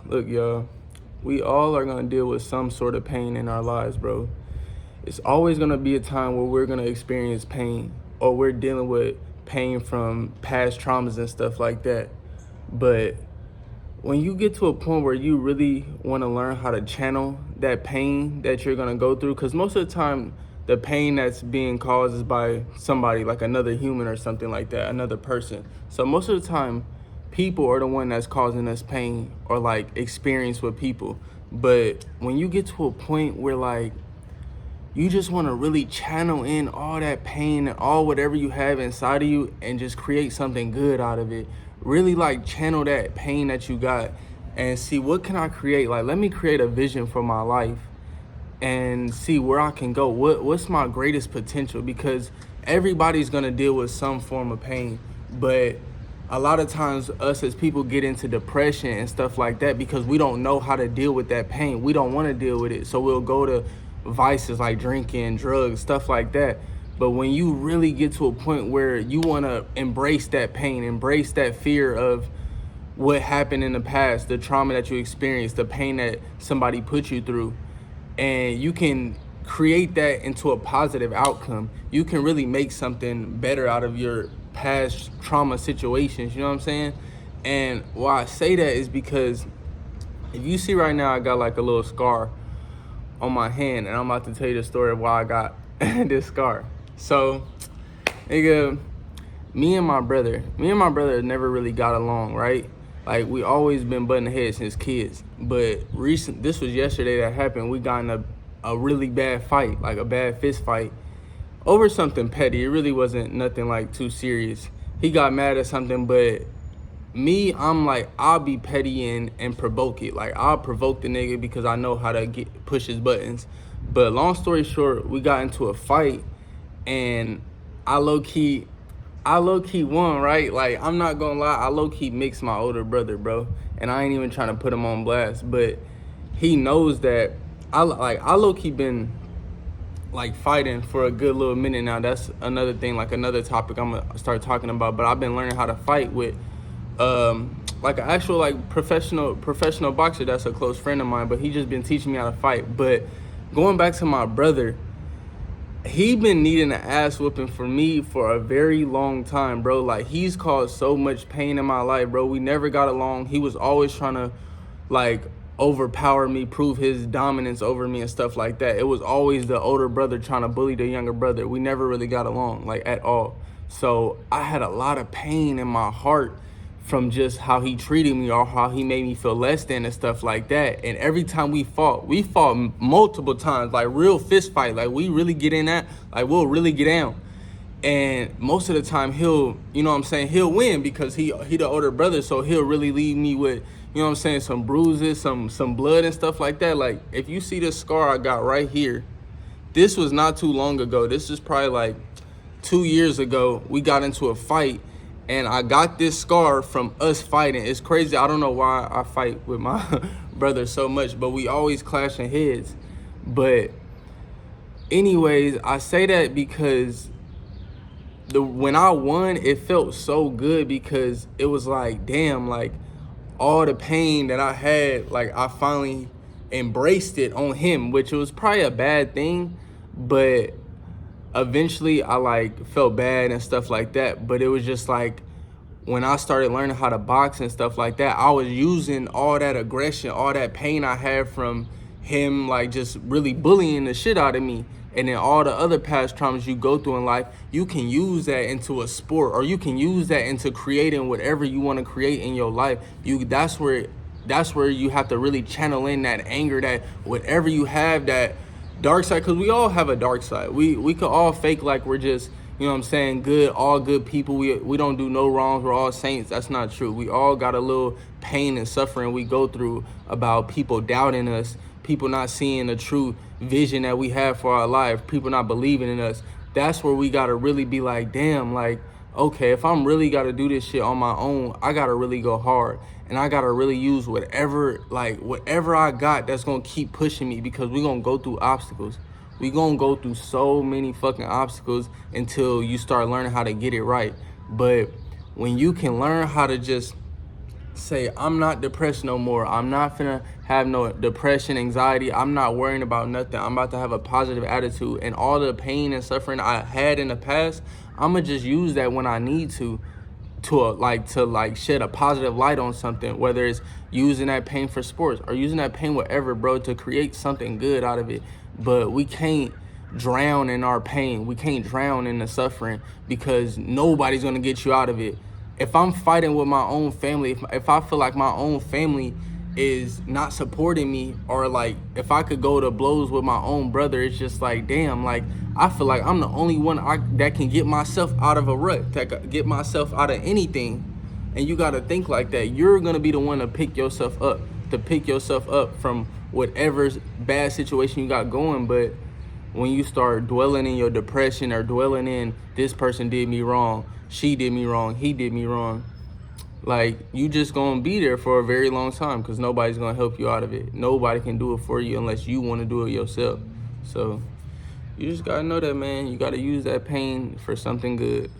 Look, y'all, we all are gonna deal with some sort of pain in our lives, bro. It's always gonna be a time where we're gonna experience pain or we're dealing with pain from past traumas and stuff like that. But when you get to a point where you really wanna learn how to channel that pain that you're gonna go through, because most of the time, the pain that's being caused is by somebody, like another human or something like that, another person. So most of the time, people are the one that's causing us pain or like experience with people. But when you get to a point where like you just want to really channel in all that pain and all whatever you have inside of you and just create something good out of it, really like channel that pain that you got and see what can I create. Like, let me create a vision for my life and see where I can go. What's my greatest potential? Because everybody's gonna deal with some form of pain, but a lot of times us as people get into depression and stuff like that because we don't know how to deal with that pain. We don't want to deal with it, so we'll go to vices like drinking, drugs, stuff like that. But when you really get to a point where you want to embrace that pain, embrace that fear of what happened in the past, the trauma that you experienced, the pain that somebody put you through, and you can create that into a positive outcome, you can really make something better out of your past trauma situations, you know what I'm saying? And why I say that is because if you see right now, I got like a little scar on my hand, and I'm about to tell you the story of why I got this scar. So, nigga, me and my brother never really got along, right? Like, we always been butting heads since kids. But this was yesterday that happened. We got in a really bad fight, like a bad fist fight, over something petty. It really wasn't nothing like too serious. He got mad at something, but me, I'm like, I'll be petty and provoke it. Like, I'll provoke the nigga because I know how to push his buttons. But long story short, we got into a fight, and I low-key won, right? Like, I'm not gonna lie, I low-key mixed my older brother, bro. And I ain't even trying to put him on blast, but he knows that I low-key been like fighting for a good little minute now. That's another thing, like another topic I'm gonna start talking about. But I've been learning how to fight with like an actual like professional boxer that's a close friend of mine, but he just been teaching me how to fight. But going back to my brother, he been needing an ass whooping for me for a very long time, bro. Like, he's caused so much pain in my life, bro. We never got along. He was always trying to like overpower me, prove his dominance over me and stuff like that. It was always the older brother trying to bully the younger brother. We never really got along, like, at all. So I had a lot of pain in my heart from just how he treated me or how he made me feel less than and stuff like that. And every time we fought multiple times, like real fist fight. Like, we really get in that, like, we'll really get down. And most of the time he'll, you know what I'm saying, he'll win because he the older brother, so he'll really leave me with, you know what I'm saying, some bruises, some blood and stuff like that. Like, if you see this scar I got right here, this was not too long ago. This is probably like 2 years ago. We got into a fight, and I got this scar from us fighting. It's crazy. I don't know why I fight with my brother so much, but we always clashing heads. But anyways, I say that because when I won, it felt so good because it was like, damn, like, all the pain that I had, like, I finally embraced it on him, which was probably a bad thing, but eventually I like felt bad and stuff like that. But it was just like, when I started learning how to box and stuff like that, I was using all that aggression, all that pain I had from him, like, just really bullying the shit out of me. And then all the other past traumas you go through in life, you can use that into a sport, or you can use that into creating whatever you want to create in your life. That's where you have to really channel in that anger, that whatever you have, that dark side, because we all have a dark side. We could all fake like we're just, you know what I'm saying, good, all good people. We don't do no wrongs. We're all saints. That's not true. We all got a little pain and suffering we go through about people doubting us, people not seeing the true vision that we have for our life, people not believing in us. That's where we got to really be like, damn, like, okay, if I'm really got to do this shit on my own, I got to really go hard. And I got to really use whatever I got that's going to keep pushing me, because we're going to go through obstacles. We're going to go through so many fucking obstacles until you start learning how to get it right. But when you can learn how to just say, I'm not depressed no more. I'm not finna have no depression, anxiety. I'm not worrying about nothing. I'm about to have a positive attitude. And all the pain and suffering I had in the past, I'ma just use that when I need to shed a positive light on something, whether it's using that pain for sports or using that pain whatever, bro, to create something good out of it. But we can't drown in our pain. We can't drown in the suffering, because nobody's gonna get you out of it. If I'm fighting with my own family, if I feel like my own family is not supporting me, or like if I could go to blows with my own brother, it's just like, damn, like I feel like I'm the only one that can get myself out of a rut, that can get myself out of anything. And you gotta think like that. You're gonna be the one to pick yourself up from whatever bad situation you got going. But when you start dwelling in your depression, or dwelling in, this person did me wrong, she did me wrong, he did me wrong, like, you just gonna be there for a very long time, because nobody's gonna help you out of it. Nobody can do it for you unless you want to do it yourself. So you just gotta know that, man. You gotta use that pain for something good.